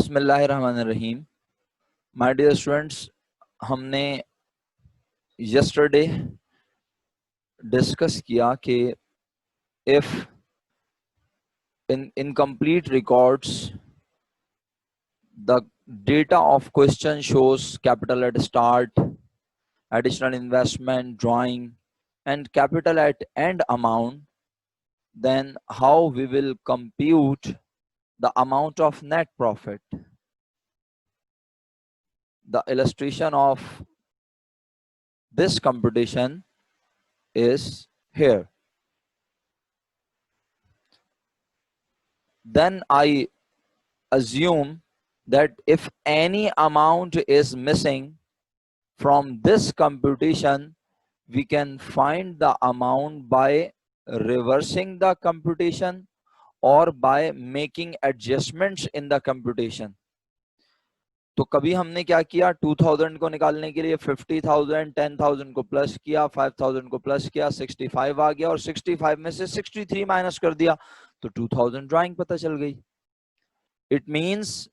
बिस्मिल्लाहिर्रहमानिर्रहीम। My dear students, हमने yesterday discuss किया कि if in incomplete records the data of question shows capital at start, additional investment, drawing, and capital at end amount, then how we will compute the amount of net profit. The illustration of this computation is here. Then I assume that if any amount is missing from this computation, we can find the amount by reversing the computation or by making adjustments in the computation. तो कभी हमने क्या किया, 2000 को निकालने के लिए 50,000, 10,000 को प्लस किया, 5,000 को प्लस किया, 65 आ गया और 65 में से 63 माइनस कर दिया तो 2000 ड्राइंग पता चल गई. It means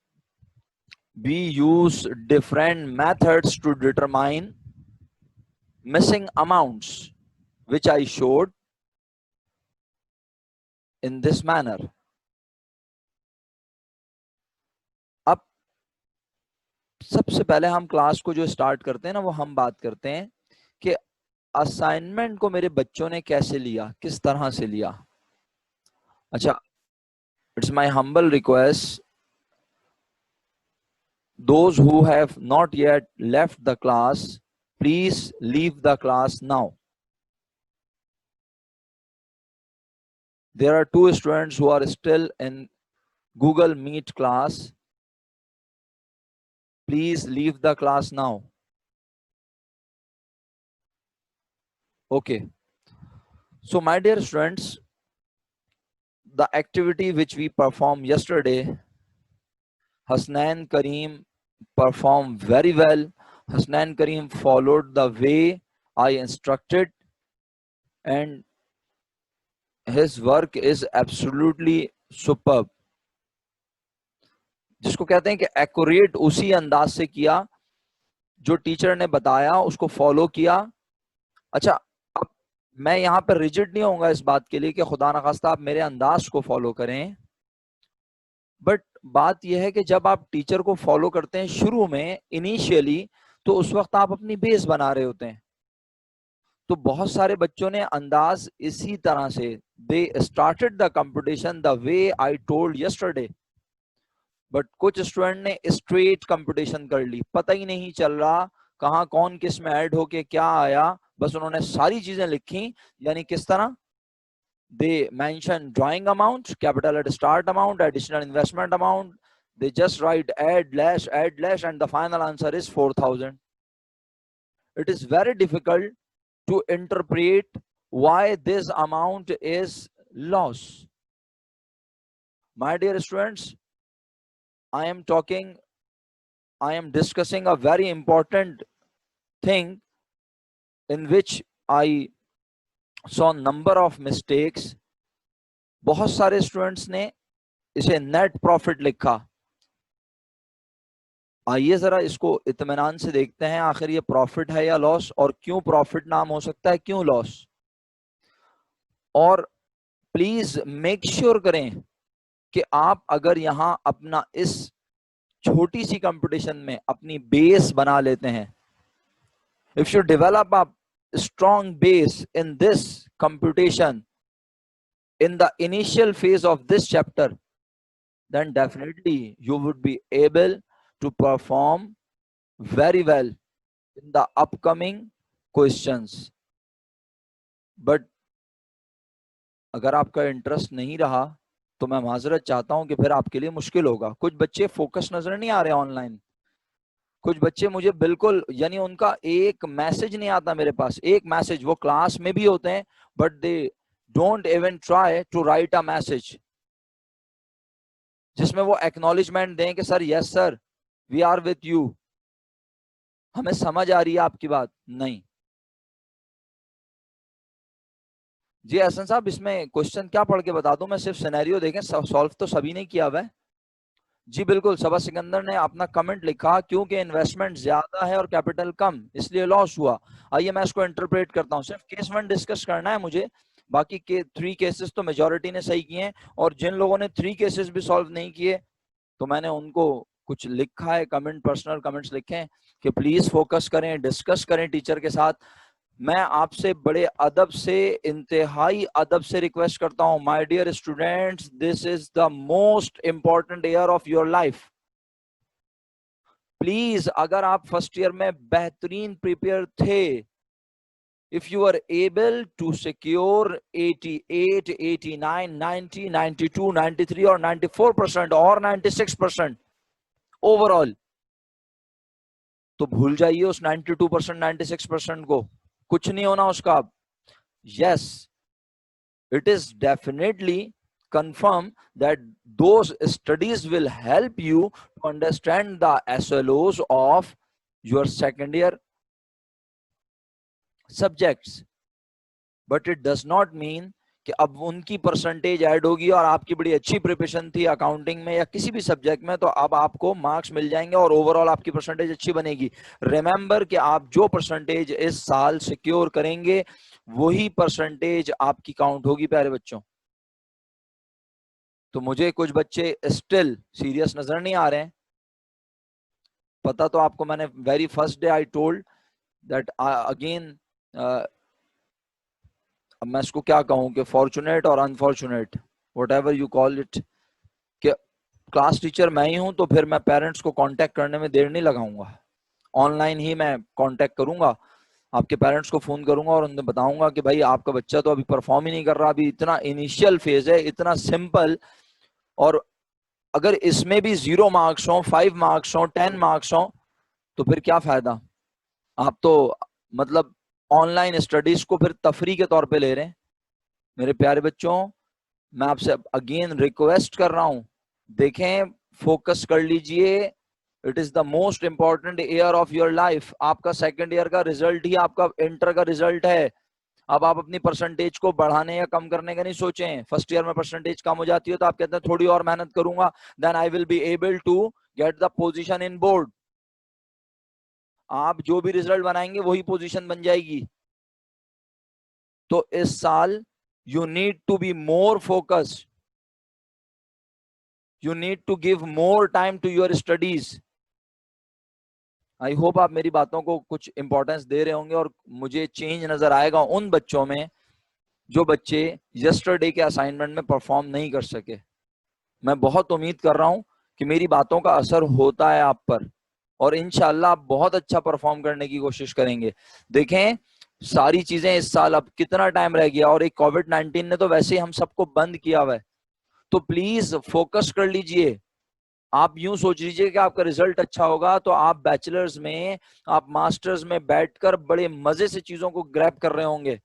we use different methods to determine missing amounts, which I showed in this manner. अब सबसे पहले हम क्लास को जो स्टार्ट करते हैं ना, वो हम बात करते हैं कि असाइनमेंट को मेरे बच्चों ने कैसे लिया, किस तरह से लिया. अच्छा, it's my humble request, those who have not yet left the class, please leave the class now. There are 2 students who are still in Google Meet class. Please leave the class now. Okay. So my dear students, the activity which we performed yesterday, Hasnain Kareem performed very well. Hasnain Kareem followed the way I instructed and his work is absolutely superb. जिसको कहते हैं कि accurate उसी अंदाज से किया जो teacher ने बताया, उसको फॉलो किया. अच्छा, अब मैं यहाँ पर रिजिड नहीं होऊंगा इस बात के लिए कि खुदा न खास्ता आप मेरे अंदाज को फॉलो करें, बट बात यह है कि जब आप टीचर को फॉलो करते हैं शुरू में इनिशियली, तो उस वक्त आप अपनी बेस बना रहे होते हैं. तो बहुत सारे बच्चों ने अंदाज इसी तरह से, they started the competition the way I told yesterday, but कुछ स्टूडेंट ने स्ट्रेट कंपटीशन कर ली, पता ही नहीं चल रहा कहाँ कौन किस में ऐड होके क्या आया, बस उन्होंने सारी चीजें लिखी. यानी किस तरह, they mention drawing amount, capital at start amount, additional investment amount, they just write add less, and the final answer is 4,000. It is very difficult to interpret why this amount is loss. My dear students, I am discussing a very important thing in which I saw number of mistakes. बहुत सारे students ने इसे net profit लिखा. आइए जरा इसको इत्मीनान से देखते हैं, आखिर ये प्रॉफिट है या लॉस, और क्यों प्रॉफिट नाम हो सकता है, क्यों लॉस. और प्लीज मेक श्योर करें कि आप अगर यहां अपना इस छोटी सी कंपटीशन में अपनी बेस बना लेते हैं, if you develop a strong base in this computation in the initial phase of this chapter, then definitely you would be able to perform very well in the upcoming questions. But अगर आपका interest नहीं रहा तो मैं माजरत चाहता हूं कि फिर आपके लिए मुश्किल होगा. कुछ बच्चे फोकस नजर नहीं आ रहे ऑनलाइन, कुछ बच्चे मुझे बिल्कुल, यानी उनका एक मैसेज नहीं आता मेरे पास, एक मैसेज, वो क्लास में भी होते हैं but they don't even try to write a message जिसमें वो एक्नॉलेजमेंट दें कि sir yes sir we are with you, हमें समझ आ रही है आपकी बात. नहीं जी एहसन साहब, इसमें क्वेश्चन क्या पढ़ के बता दूं मैं, सिर्फ सिनेरियो देखें, सॉल्व तो सभी ने किया हुआ है. जी बिल्कुल, सबा सिकंदर ने अपना कमेंट लिखा क्योंकि इन्वेस्टमेंट ज्यादा है और कैपिटल कम, इसलिए लॉस हुआ। आइए मैं इसको इंटरप्रेट करता हूँ। सिर्फ केस 1 डिस्कस करना है मुझे, बाकी के 3 केसेस तो मेजॉरिटी ने सही किए हैं। और जिन लोगों ने 3 केसेस भी सॉल्व नहीं किए तो मैंने उनको कुछ लिखा है कमेंट, पर्सनल कमेंट्स लिखे हैं कि प्लीज फोकस करें, डिस्कस करें टीचर के साथ। मैं आपसे बड़े अदब से, इंतहाई अदब से रिक्वेस्ट करता हूं, my dear students, this is the most important year of your life. Please, अगर आप फर्स्ट ईयर में बेहतरीन प्रिपेयर थे, if you are able to secure 88, 89, 90, 92, 93 or 94% or 96% overall, तो भूल जाइए उस 92%, 96% को, कुछ नहीं होना उसका। Yes, it is definitely confirm that those studies will help you to understand the SLOs of your second year subjects, but it does not mean कि अब उनकी परसेंटेज ऐड होगी और आपकी बड़ी अच्छी प्रिपरेशन थी अकाउंटिंग में या किसी भी सब्जेक्ट में तो अब आपको मार्क्स मिल जाएंगे और ओवरऑल आपकी परसेंटेज अच्छी बनेगी। रिमेंबर कि आप जो परसेंटेज इस साल सिक्योर करेंगे वही परसेंटेज आपकी काउंट होगी प्यारे बच्चों। तो मुझे कुछ बच्चे स्टिल सीरियस नजर नहीं आ रहे हैं, पता तो आपको मैंने very first day I told that again, अब मैं इसको क्या कहूं कि फॉर्चुनेट और unfortunate, what ever you call it, कि क्लास टीचर मैं ही हूं तो फिर मैं पेरेंट्स को कांटेक्ट करने में देर नहीं लगाऊंगा, ऑनलाइन ही मैं कांटेक्ट करूंगा, आपके पेरेंट्स को फोन करूंगा और उन्हें बताऊंगा कि भाई आपका बच्चा तो अभी परफॉर्म ही नहीं कर रहा, अभी इतना इनिशियल फेज है, इतना सिंपल, और अगर इसमें भी 0 मार्क्स हो, 5 मार्क्स हो, 10 मार्क्स हो तो फिर क्या फायदा। आप तो मतलब ऑनलाइन स्टडीज को फिर तफरी के तौर पे ले रहे हैं। मेरे प्यारे बच्चों, मैं आपसे अगेन रिक्वेस्ट कर रहा हूं, देखें, फोकस कर लीजिए, it is the most important year of your life. आपका सेकंड ईयर का रिजल्ट ही आपका इंटर का रिजल्ट है। अब आप अपनी परसेंटेज को बढ़ाने या कम करने का नहीं सोचें। फर्स्ट ईयर में परसेंटेज कम हो जाती है तो आप कहते हैं थोड़ी और मेहनत करूंगा, then I will be able to get the position in board. आप जो भी रिजल्ट बनाएंगे वही पोजीशन बन जाएगी। तो इस साल you need to be more focused, you need to give more time to your studies. I hope आप मेरी बातों को कुछ इंपॉर्टेंस दे रहे होंगे और मुझे चेंज नजर आएगा उन बच्चों में जो बच्चे यस्टरडे के असाइनमेंट में परफॉर्म नहीं कर सके। मैं बहुत उम्मीद कर रहा हूं कि मेरी बातों का असर होता है आप पर और इंशाल्लाह आप बहुत अच्छा परफॉर्म करने की कोशिश करेंगे। देखें, सारी चीजें इस साल, अब कितना टाइम रह गया और एक कोविड-19 ने तो वैसे ही हम सबको बंद किया हुआ है, तो प्लीज फोकस कर लीजिए। आप यूं सोच लीजिए कि आपका रिजल्ट अच्छा होगा तो आप बैचलर्स में, आप मास्टर्स में बैठकर बड़े मजे से चीजों को ग्रैब कर रहे होंगे।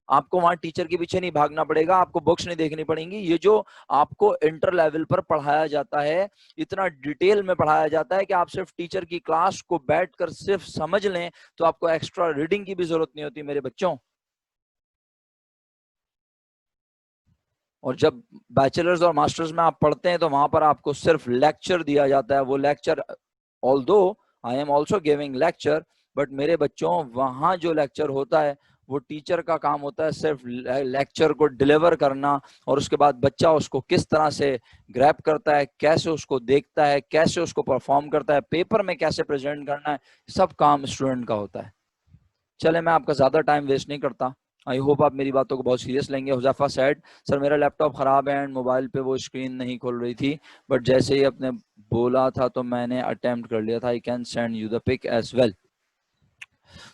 आपको वहां टीचर के पीछे नहीं भागना पड़ेगा, आपको बुक्स नहीं देखनी पड़ेंगी। ये जो आपको इंटर लेवल पर पढ़ाया जाता है, इतना डिटेल में पढ़ाया जाता है कि आप सिर्फ टीचर की क्लास को बैठकर सिर्फ समझ लें तो आपको एक्स्ट्रा रीडिंग की भी जरूरत नहीं होती मेरे बच्चों। और जब बैचलर्स और मास्टर्स में आप पढ़ते हैं तो वहां पर आपको सिर्फ लेक्चर दिया जाता है। वो lecture, although I am also giving lecture, but मेरे बच्चों वहां जो लेक्चर होता है वो टीचर का काम होता है सिर्फ लेक्चर को डिलीवर करना, और उसके बाद बच्चा उसको किस तरह से ग्रैब करता है, कैसे उसको देखता है, कैसे उसको परफॉर्म करता है, पेपर में कैसे प्रेजेंट करना है, सब काम स्टूडेंट का होता है। चले, मैं आपका ज्यादा टाइम वेस्ट नहीं करता। आई होप आप मेरी बातों को बहुत सीरियस लेंगे। हुजैफा सेड, सर मेरा लैपटॉप खराब है एंड मोबाइल पे वो स्क्रीन नहीं खोल रही थी, बट जैसे ही आपने बोला था तो मैंने अटेम्प्ट कर लिया था। I can send you the pic as well.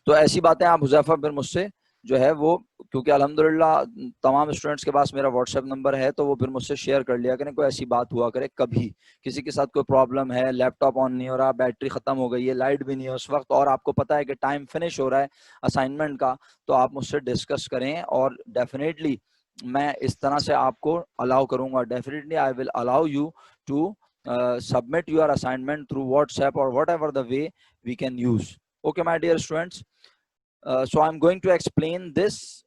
तो ऐसी बातें आप हुजैफा फिर मुझसे जो है वो, क्योंकि अल्हम्दुलिल्लाह तमाम स्टूडेंट्स के पास मेरा व्हाट्सएप नंबर है, तो वो फिर मुझसे शेयर कर लिया करें। कोई ऐसी बात हुआ करे, कभी किसी के साथ कोई प्रॉब्लम है, लैपटॉप ऑन नहीं हो रहा, बैटरी खत्म हो गई है, लाइट भी नहीं है उस वक्त, और आपको पता है कि टाइम फिनिश हो रहा है असाइनमेंट का, तो आप मुझसे डिस्कस करें और डेफिनेटली मैं इस तरह से आपको अलाउ करूंगा। Definitely I will allow you to submit your assignment through WhatsApp or whatever the way we can use. Okay, my dear students. So I'm going to explain this,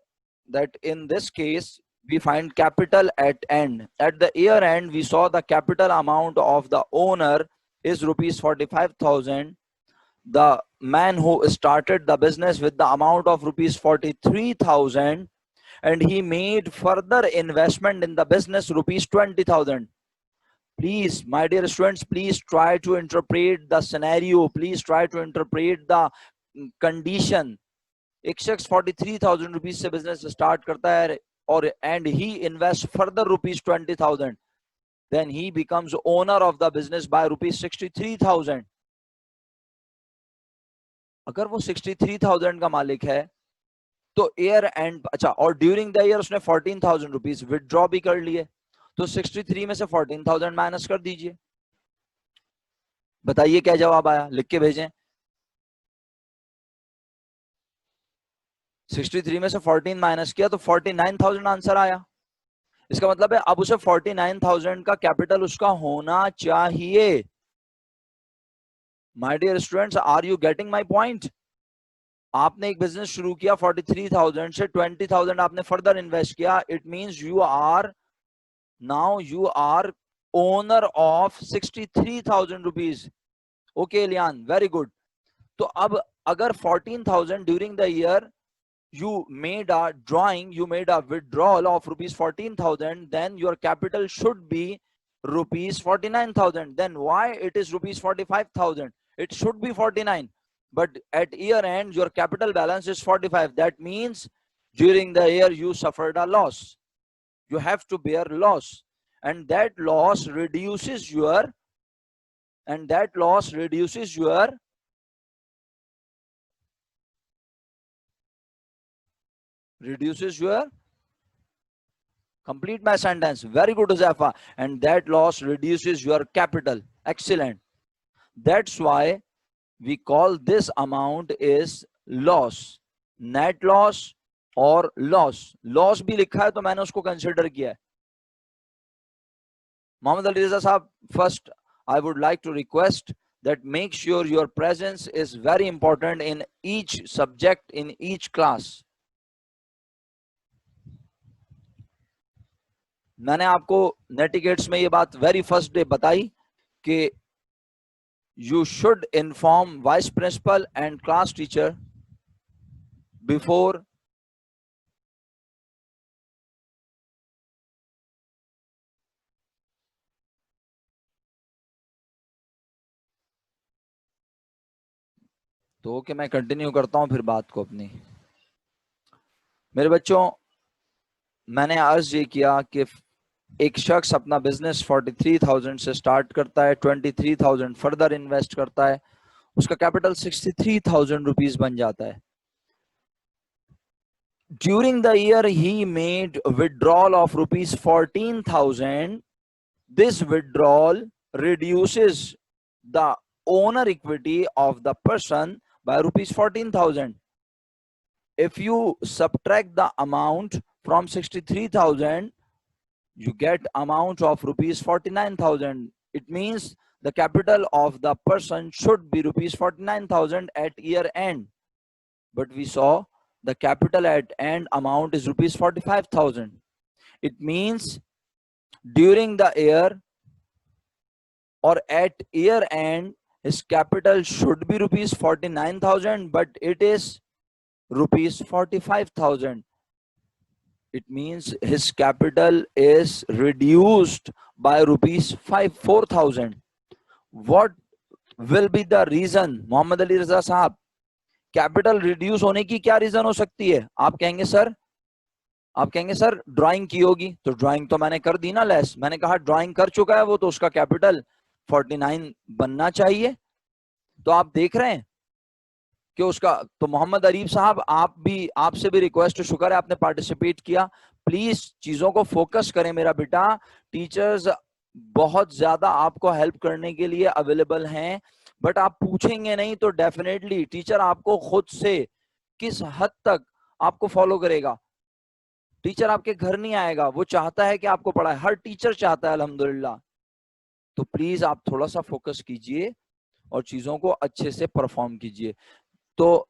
that in this case we find capital at end. At the year end, we saw the capital amount of the owner is rupees 45,000. The man who started the business with the amount of rupees 43,000, and he made further investment in the business rupees 20,000. Please, my dear students, please try to interpret the scenario. Please try to interpret the condition. एक शख्स 43,000 rupees से business start करता है और and he invest further rupees 20,000, then he becomes owner of the business by rupees 63,000. अगर वो 63,000 का मालिक है तो ईयर एंड, अच्छा, और ड्यूरिंग द ईयर उसने 14,000 रुपीज विदड्रॉ भी कर लिए, तो 63 में से 14,000 माइनस कर दीजिए. बताइए क्या जवाब आया, लिख के भेजें. 63 में से 14 माइनस किया तो 49,000 आंसर आया. इसका मतलब है अब उसे 49,000 का कैपिटल उसका होना चाहिए. My dear students, are you getting my point? आपने एक बिजनेस शुरू किया 43,000 से, 20,000 आपने फर्दर इन्वेस्ट किया. It means you are owner of 63,000 rupees. Okay Liyan, very good. तो अब अगर 14,000 during the year you made a withdrawal of rupees 14,000, then your capital should be rupees 49,000. Then why it is rupees 45,000? It should be 49, but at year end your capital balance is 45. That means during the year you suffered a loss. You have to bear loss, and that loss reduces your complete my sentence. Very good, Uzafa. And that loss reduces your capital. Excellent. That's why we call this amount is loss. Net loss or loss. Loss भी लिखा है तो मैंने उसको consider किया है. Mohammed Ali Reza Sahab, first I would like to request that make sure your presence is very important in each subject, in each class. मैंने आपको नेटिकेट्स में ये बात वेरी फर्स्ट डे बताई कि you should inform vice principal and class teacher before तो कि मैं कंटिन्यू करता हूं फिर बात को अपनी. मेरे बच्चों, मैंने अर्ज ये किया कि एक शख्स अपना बिजनेस 43,000 से स्टार्ट करता है, 23,000 फर्दर इन्वेस्ट करता है, उसका कैपिटल 63,000 रुपीज बन जाता है. During the year he made withdrawal of rupees 14,000. This withdrawal reduces the owner equity of the person by rupees 14,000. If you subtract the amount from 63,000, you get amount of rupees 49,000. It means the capital of the person should be rupees 49,000 at year end. But we saw the capital at end amount is rupees 45,000. It means during the year or at year end, his capital should be rupees 49,000, but it is rupees 45,000. It means his capital is reduced by rupees 4,000. What will be the reason? Mohammed Ali Raza Sahab, capital reduce होने की क्या reason हो सकती है? आप कहेंगे sir drawing की होगी. तो ड्राइंग तो मैंने कर दी ना लेस. मैंने कहा ड्राइंग कर चुका है वो, तो उसका कैपिटल 49 बनना चाहिए. तो आप देख रहे हैं कि उसका, तो मोहम्मद अरीब साहब, आपसे भी रिक्वेस्ट, शुक्र है आपने पार्टिसिपेट किया. प्लीज चीजों को फोकस करें मेरा बेटा. टीचर्स बहुत ज्यादा आपको हेल्प करने के लिए अवेलेबल हैं, बट आप पूछेंगे नहीं तो डेफिनेटली टीचर आपको खुद से किस हद तक आपको फॉलो करेगा. टीचर आपके घर नहीं आएगा, वो चाहता है कि आपको पढ़ाए. हर टीचर चाहता है अल्हम्दुलिल्लाह. तो प्लीज आप थोड़ा सा फोकस कीजिए और चीजों को अच्छे से परफॉर्म कीजिए. तो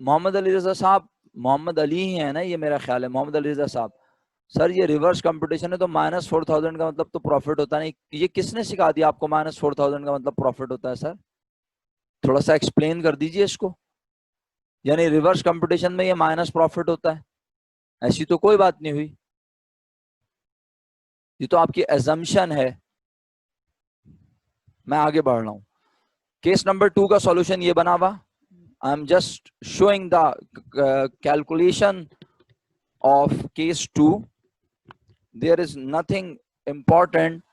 मोहम्मद अली रजा साहब, मोहम्मद अली ही है ना, ये मेरा ख्याल है, मोहम्मद अली रजा साहब। सर ये रिवर्स कंपटीशन है तो -4000 का मतलब तो प्रॉफिट होता नहीं, ये किसने सिखा दिया आपको -4000 का मतलब प्रॉफिट होता है सर? थोड़ा सा एक्सप्लेन कर दीजिए इसको। यानी रिवर्स कंपटीशन में ये माइनस प्रॉफिट होता है, ऐसी तो कोई बात नहीं हुई, ये तो आपकी एजम्पशन है। मैं आगे बढ़ रहा हूं। केस नंबर 2 का सॉल्यूशन ये बना हुआ। I am just showing the calculation of case 2. There is nothing important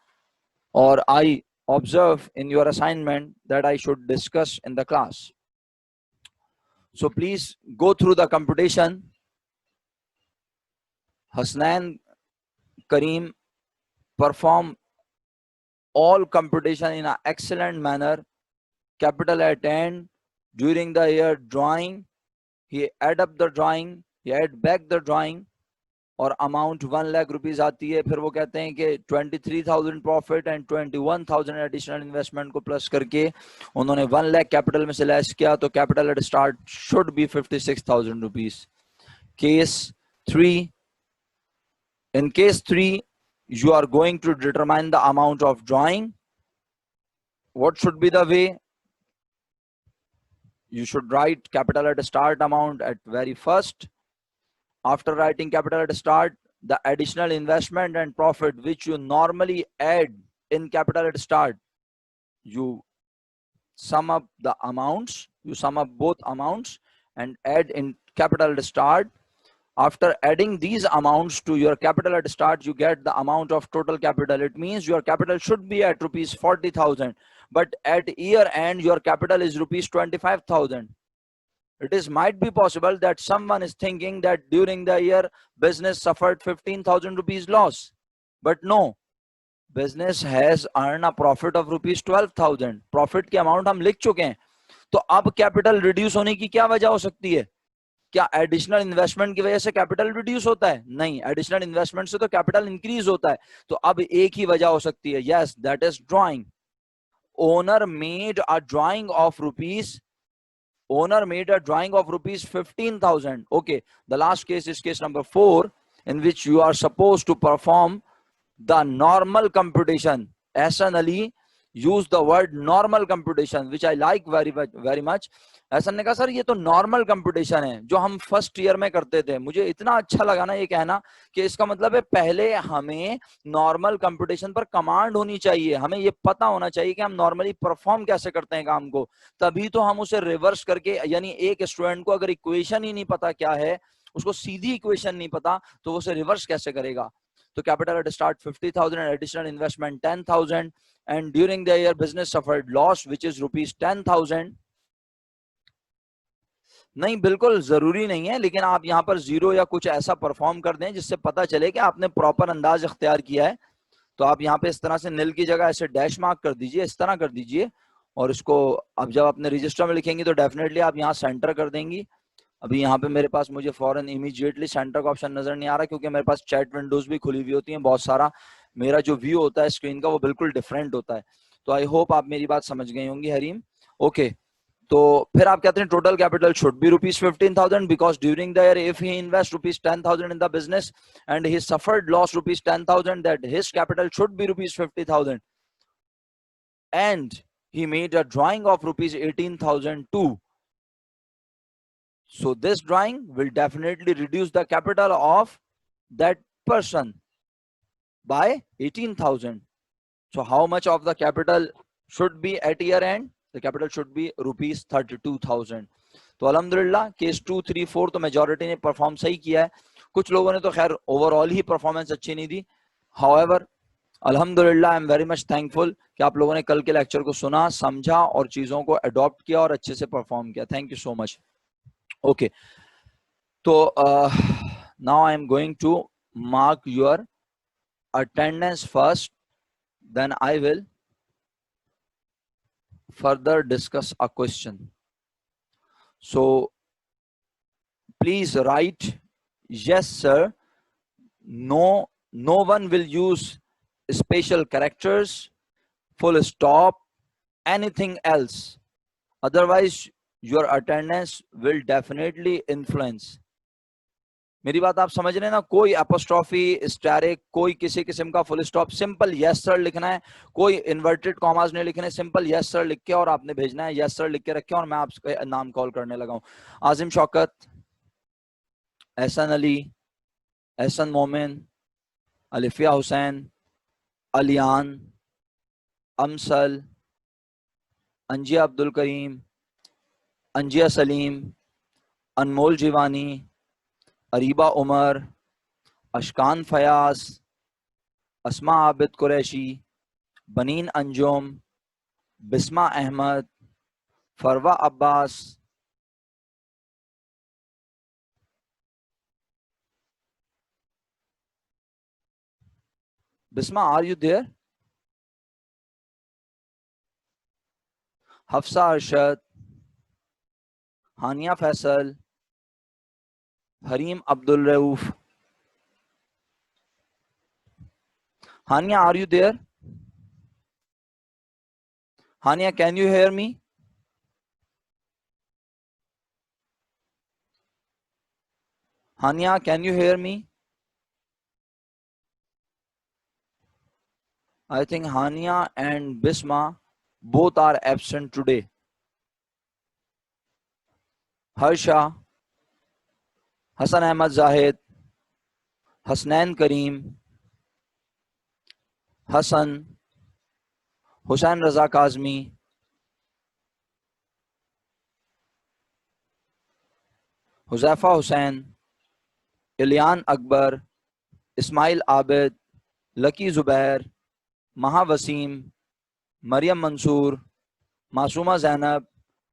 or I observe in your assignment that I should discuss in the class. So please go through the computation. Hasnain Kareem perform all computation in an excellent manner. Capital at end during the year drawing. He add up the drawing, he add back the drawing, और amount 1 lakh rupees आती है। फिर वो कहते हैं कि 23,000 profit and 21,000 additional investment को plus करके उन्होंने 1 लाख कैपिटल में से लेस किया, तो capital at start should be 56,000 rupees. Case 3, in case 3 you are going to determine the amount of drawing. What should be the way? You should write capital at start amount at very first. After writing capital at start, the additional investment and profit which you normally add in capital at start, you sum up the amounts, you sum up both amounts and add in capital at start. After adding these amounts to your capital at start, you get the amount of total capital. It means your capital should be at rupees 40,000, but at year end your capital is rupees 25,000. It is might be possible that someone is thinking that during the year business suffered 15,000 rupees loss, but no, business has earned a profit of rupees 12,000. Profit के amount हम लिख चुके हैं, तो अब capital reduce होने की क्या वजह हो सकती है? क्या एडिशनल इन्वेस्टमेंट की वजह से कैपिटल रिड्यूस होता है? नहीं, एडिशनल इन्वेस्टमेंट से तो कैपिटल इंक्रीज होता है। तो अब एक ही वजह हो सकती है, yes, that is drawing. Owner made a drying of rupees, owner made a drawing of rupees 15,000. Okay, the last case is case number 4, in which you are supposed to perform the normal computation. Ahsan Ali used the word normal computation, which I like very much. ऐसा ने कहा sir ये तो normal computation है जो हम first year में करते थे। मुझे इतना अच्छा लगा ना ये कहना कि इसका मतलब है पहले हमें नॉर्मल कंप्यूटेशन पर कमांड होनी चाहिए, हमें ये पता होना चाहिए कि हम नॉर्मली परफॉर्म कैसे करते हैं काम को, तभी तो हम उसे रिवर्स करके, यानी एक स्टूडेंट को अगर इक्वेशन ही नहीं पता क्या है, उसको सीधी इक्वेशन नहीं पता, तो वो उसे रिवर्स कैसे करेगा? तो capital at start 50,000 and additional investment 10,000, and during the year business suffered loss which is rupees 10,000. नहीं, बिल्कुल जरूरी नहीं है, लेकिन आप यहाँ पर जीरो या कुछ ऐसा परफॉर्म कर दें जिससे पता चले कि आपने प्रॉपर अंदाज इख्तियार किया है। तो आप यहाँ पे इस तरह से नील की जगह ऐसे डैश मार्क कर दीजिए, इस तरह कर दीजिए, और इसको अब जब अपने रजिस्टर में लिखेंगे तो डेफिनेटली आप यहाँ सेंटर कर देंगी। अभी यहाँ पे मेरे पास मुझे फौरन इमीडिएटली सेंटर का ऑप्शन नजर नहीं आ रहा, क्योंकि मेरे पास चैट विंडोज भी खुली हुई होती हैं बहुत सारा, मेरा जो व्यू होता है स्क्रीन का वो बिल्कुल डिफरेंट होता है। तो आई होप आप मेरी बात समझ गई होंगी हरीम। ओके, तो फिर आप कहते हैं total capital should be rupees 15,000 because during the year if he invest rupees 10,000 in the business and he suffered loss rupees 10,000, that his capital should be rupees 50,000 and he made a drawing of rupees 18,000 too. So this drawing will definitely reduce the capital of that person by 18,000. So how much of the capital should be at year end? The capital should be rupees 32,000. तो अल्हम्दुलिल्लाह case 2, 3, 4 तो majority ने perform सही किया है, कुछ लोगों ने तो खैर ओवरऑल ही परफॉर्मेंस अच्छी नहीं दी। हाउएवर अल्हम्दुलिल्लाह I am very much thankful कि आप लोगों ने कल के लेक्चर को सुना, समझा और चीजों को अडॉप्ट किया और अच्छे से परफॉर्म किया। Thank you so much. Okay, तो now I am going to mark your attendance first, then I will further discuss a question. So please write yes sir, no, no one will use special characters, full stop, anything else, otherwise your attendance will definitely influence. मेरी बात आप समझ रहे हैं ना? कोई apostrophe, asterisk, कोई किसी किस्म का full stop, simple yes sir लिखना है, कोई इन्वर्टेड कॉमास नहीं लिखने, सिंपल यस सर लिख के और आपने भेजना है। यस सर लिख के रखे और मैं आपका नाम कॉल करने लगा हूं। आजिम Shaukat, Ehsan Ali, Ehsan Momin, Alifiya Hussain, Aliyan, Amsal, Anjiya Abdul Karim, Anjiya Salim, Anmol Jiwani, Areeba Umar, Ashkan Fayaz, Asma Abid Qureshi, Baneen Anjum, Bisma Ahmed, Farwa Abbas, Bisma are you there? Hafsa Arshad, Hania Faisal, Hareem Abdul Rauf. Hania are you there? Hania can you hear me? Hania can you hear me? I think Hania and Bisma both are absent today. Harsha, Hassan Ahmad Zahid, Hasnain Kareem, Hassan, Hussain Raza Kazmi, Huzaifa Hussain, Ilyan Akbar, Ismail Abid, Lucky Zubair, Maha Wasim, Maryam Mansoor, Masuma Zainab,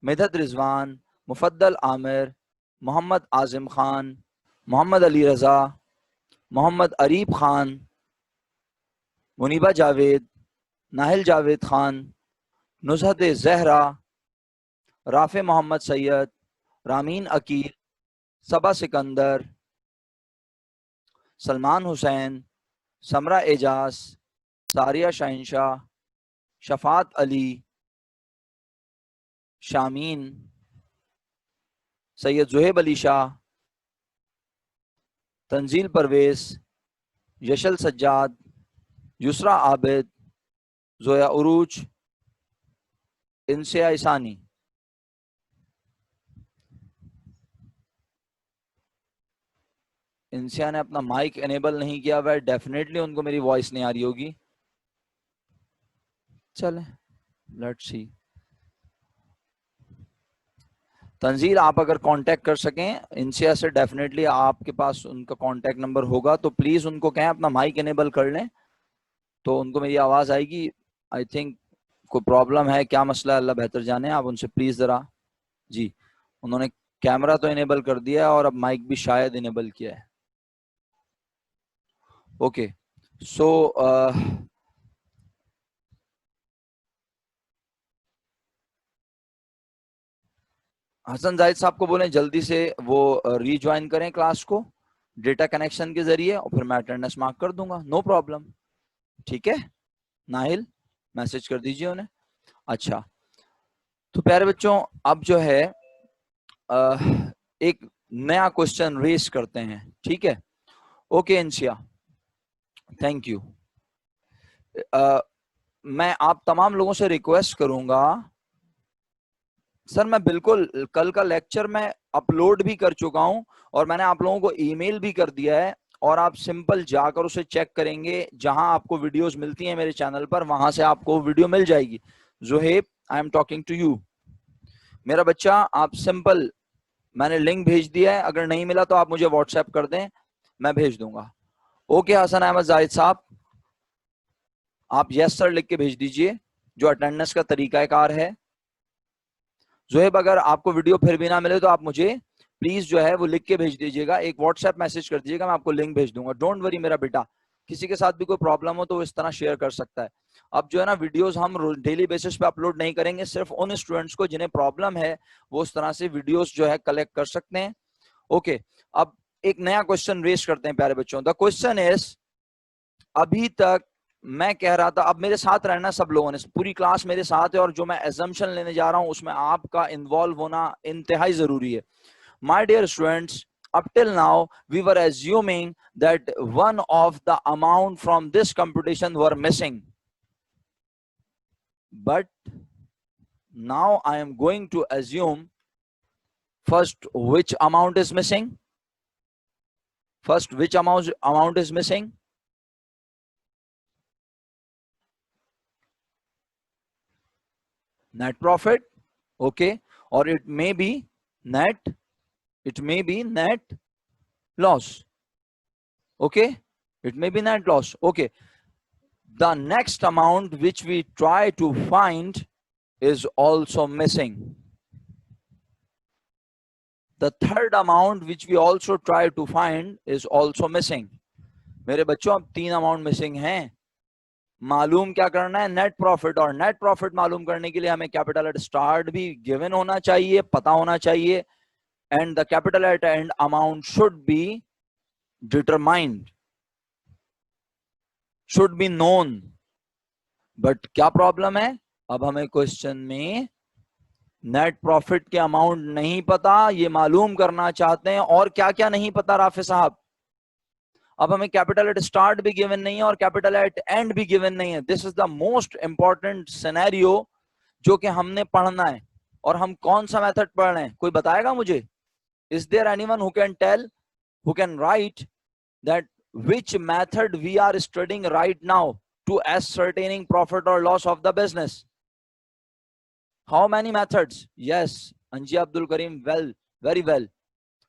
Midhat Rizwan, Mufaddal Amir, Muhammad Azim Khan, Muhammad Ali Raza, Muhammad Arif Khan, Muniba Javed, Nahil Javed Khan, Nuzhat Zahra, Rafay Mohammad Syed, Rameen Aqeel, Saba Sikandar, Salman Hussain, Samra Ejaz, Saria Shahinshah, Shafat Ali, Shamin, Syed Zuheb Ali Shah, Tanzeel Parvez, Yashal Sajjad, Yusra Abid, Zoya उरूज, इंसिया इसानी। इंसिया ने अपना mic enable नहीं किया हुआ है, definitely उनको मेरी voice नहीं आ रही होगी। चले लेट्स सी। तंजील आप अगर कांटेक्ट कर सकें इंसिया से, डेफिनेटली आपके पास उनका कांटेक्ट नंबर होगा तो प्लीज उनको कहें अपना माइक एनेबल कर लें तो उनको मेरी आवाज आएगी। आई थिंक कोई प्रॉब्लम है, क्या मसला है अल्लाह बेहतर जाने। आप उनसे प्लीज जरा, जी उन्होंने कैमरा तो इनेबल कर दिया है और अब माइक भी शायद इनेबल किया है। ओके सो हसन जाहिद साहब को बोलें जल्दी से वो रीज्वाइन करें क्लास को डेटा कनेक्शन के जरिए और फिर मैं अटेंडेंस मार्क कर दूंगा, नो प्रॉब्लम। ठीक है नाहिल, मैसेज कर दीजिए उन्हें। अच्छा तो प्यारे बच्चों अब जो है एक नया क्वेश्चन रेस करते हैं, ठीक है? Okay इंसिया, thank you. मैं आप तमाम लोगों से रिक्वेस्ट करूंगा, सर मैं बिल्कुल कल का लेक्चर मैं अपलोड भी कर चुका हूं और मैंने आप लोगों को ईमेल भी कर दिया है और आप सिंपल जाकर उसे चेक करेंगे, जहां आपको वीडियोस मिलती हैं मेरे चैनल पर वहां से आपको वीडियो मिल जाएगी। Zoheb I am talking to you मेरा बच्चा, आप सिंपल मैंने लिंक भेज दिया है, अगर नहीं मिला तो आप मुझे व्हाट्सएप कर दें, मैं भेज दूंगा। ओके हसन अहमद जाहिद साहब, आप यस सर लिख के भेज दीजिए जो अटेंडेंस का तरीकाकार है। जोहेब अगर आपको वीडियो फिर भी ना मिले तो आप मुझे प्लीज जो है वो लिख के भेज दीजिएगा, एक व्हाट्सएप मैसेज कर दीजिएगा, मैं आपको लिंक भेज दूंगा। डोंट वरी मेरा बेटा, किसी के साथ भी कोई प्रॉब्लम हो तो वो इस तरह शेयर कर सकता है। अब जो है ना वीडियोस हम डेली बेसिस पे अपलोड नहीं करेंगे, सिर्फ उन स्टूडेंट्स को जिन्हें प्रॉब्लम है वो उस तरह से वीडियोस जो है कलेक्ट कर सकते हैं। ओके अब एक नया क्वेश्चन रेज करते हैं प्यारे बच्चों। द क्वेश्चन इज, अभी तक मैं कह रहा था, अब मेरे साथ रहना सब लोगों ने, पूरी क्लास मेरे साथ है और जो मैं एजम्पशन लेने जा रहा हूं उसमें आपका इन्वॉल्व होना इंतहाई जरूरी है। My dear students, up till now we were assuming that one of the amount from this computation were missing, but now I am going to assume first which amount is missing. First, which amount is missing? Net profit, okay, or it may be net loss, okay, it may be net loss, okay. The next amount which we try to find is also missing. The third amount which we also try to find is also missing. मेरे बच्चों अब 3 amount missing हैं. मालूम क्या करना है? Net profit. और net profit मालूम करने के लिए हमें कैपिटल एट स्टार्ट भी गिवन होना चाहिए, पता होना चाहिए, and the capital at and amount should be determined, should be known. But क्या प्रॉब्लम है? अब हमें क्वेश्चन में नेट प्रॉफिट के अमाउंट नहीं पता, ये मालूम करना चाहते हैं. और क्या क्या नहीं पता राफे साहब? अब हमें कैपिटल एट स्टार्ट भी गिवन नहीं है और कैपिटल एट एंड भी गिवन नहीं है. This is the most important scenario जो कि हमने पढ़ना है. और हम कौन सा मेथड पढ़ रहे हैं? कोई बताएगा मुझे? Is there anyone who can tell, who can write that which method we are studying right now to ascertaining profit or loss of the business? How many methods? Yes, Anji Abdul Karim, well, very well.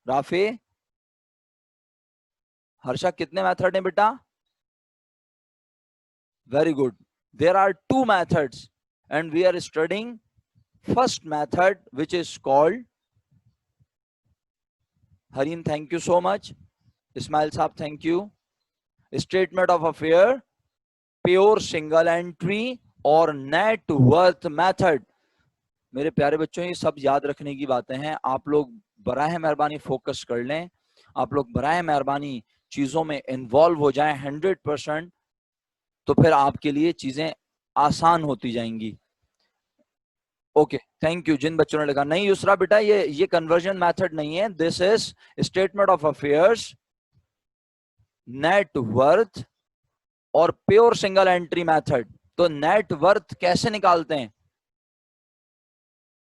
Rafi, Harsha, कितने method हैं बेटा? Very good. There are 2 methods and we are studying first method which is called, Harim, thank you so much. Ismail Saab, thank you. Statement of affair, pure single entry और net worth method. मेरे प्यारे बच्चों, ये सब याद रखने की बातें हैं. आप लोग बराह मेहरबानी फोकस कर लें, आप लोग बराह मेहरबानी चीजों में इन्वॉल्व हो जाएं 100%, तो फिर आपके लिए चीजें आसान होती जाएंगी. Okay, thank you. जिन बच्चों ने लिखा नहीं युसरा बेटा, ये कन्वर्जन मेथड नहीं है. This is statement of affairs, net worth और प्योर सिंगल एंट्री मेथड. तो नेट वर्थ कैसे निकालते हैं